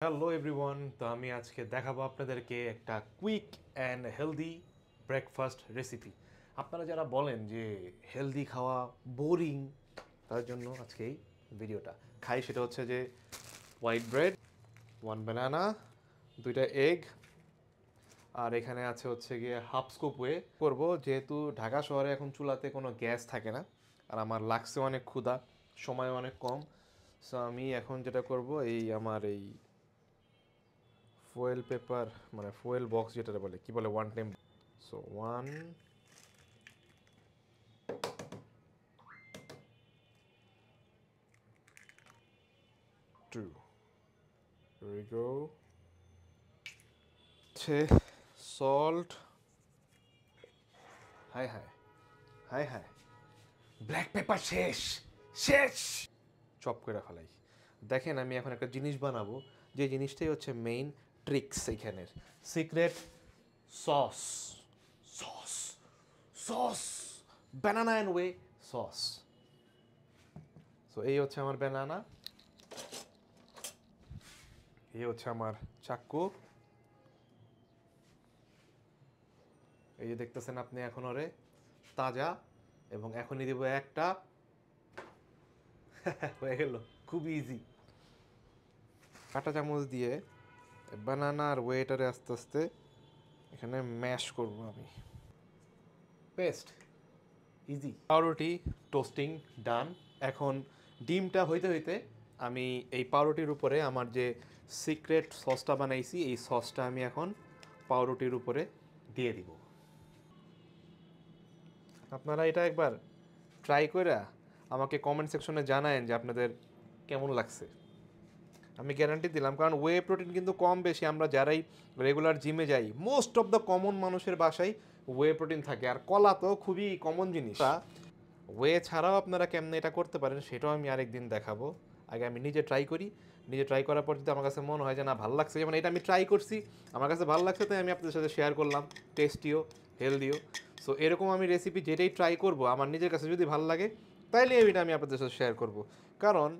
Hello everyone, তো আমি আজকে দেখাবো আপনাদেরকে একটা quick and healthy breakfast recipe. আপনারা যারা বলেন যে হেলদি খাওয়া বোরিং, তার জন্য আজকে এই ভিডিওটা খাই। সেটা হচ্ছে যে হোয়াইট ব্রেড, 1 ব্যানানা, 2টা এগ, আর এখানে আছে হচ্ছে গিয়ে হাফ স্কুপ ওয়ে করবো। যেহেতু ঢাকা শহরে এখন চুলাতে কোনো গ্যাস থাকে না, আর আমার লাগছে অনেক ক্ষুধা, সময় অনেক কম। সো আমি এখন যেটা করব, আমার এই ফয়েল পেপার, মানে ফয়েল বক্স যেটা বলে, কি বলে, one time. So 1, 2, here we go. Salt, high high high high, black pepper শেষ শেষ, চপ করে ফেলাই। দেখেন, আমি এখন একটা জিনিস বানাবো, যে জিনিসটাই হচ্ছে মেইন ট্রিক্স এইখানের, secret sauce. Sauce sauce banana and way sauce. So এই হচ্ছে আমার ব্যানানা, এই হচ্ছে আমার চাক্কু, এই যে দেখতেছেন আপনি এখন ওরে তাজা, এবং এখনই দেবো একটা। হয়ে গেল, খুব ইজি। কাঁটা চামচ দিয়ে বানানার ওয়েটারে আস্তে আস্তে এখানে ম্যাশ করব আমি। Paste, easy. পাউরুটি টোস্টিং ডান। এখন ডিমটা হইতে হইতে আমি এই পাউরুটির উপরে আমার যে সিক্রেট সসটা বানাইছি, এই সসটা আমি এখন পাউরুটির উপরে দিয়ে দিব। আপনারা এটা একবার ট্রাই করে আমাকে কমেন্ট সেকশনে জানায়েন যে আপনাদের কেমন লাগছে। আমি গ্যারান্টি দিলাম, কারণ ওয়ে প্রোটিন কিন্তু কম বেশি আমরা যারাই রেগুলার জিমে যাই, মোস্ট অফ দ্য কমন মানুষের বাসায় ওয়ে প্রোটিন থাকে। আর কলা তো খুবই কমন জিনিস। ওয়ে ছাড়াও আপনারা কেমনে এটা করতে পারেন সেটাও আমি আরেকদিন দেখাবো। আগে আমি নিজে ট্রাই করি, নিজে ট্রাই করার পর যদি আমার কাছে মনে হয় যে না ভালো লাগছে, যেমন এটা আমি ট্রাই করছি, আমার কাছে ভালো লাগছে, তাই আমি আপনাদের সাথে শেয়ার করলাম। টেস্টিও, হেলদিও। সো এরকম আমি রেসিপি যেটাই ট্রাই করব, আমার নিজের কাছে যদি ভালো লাগে, তাইলে এটা আমি আপনাদের সাথে শেয়ার করব। কারণ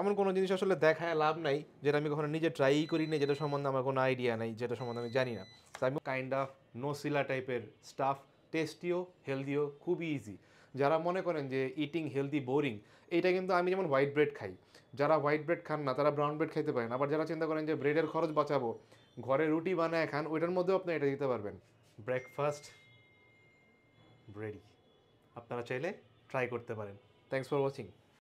এমন কোনো জিনিস আসলে দেখায় লাভ নাই যেটা আমি কখনো নিজে ট্রাই করি না, যেটা সম্বন্ধে আমার কোনো আইডিয়া নাই, যেটা সম্বন্ধে আমি জানি না। সো আমি কাইন্ড অফ নোসিলা টাইপের স্টাফ, টেস্টিও, হেলদিও, খুবই ইজি। যারা মনে করেন যে ইটিং হেলদি বোরিং, এইটা কিন্তু আমি যেমন হোয়াইট ব্রেড খাই, যারা হোয়াইট ব্রেড খান না তারা ব্রাউন ব্রেড খাইতে পারেন। আবার যারা চিন্তা করেন যে ব্রেডের খরচ বাঁচাবো, ঘরে রুটি বানায় খান, ওইটার মধ্যেও আপনি এটা দিতে পারবেন। ব্রেকফাস্ট রেডি, আপনারা চাইলে ট্রাই করতে পারেন। Thanks for watching.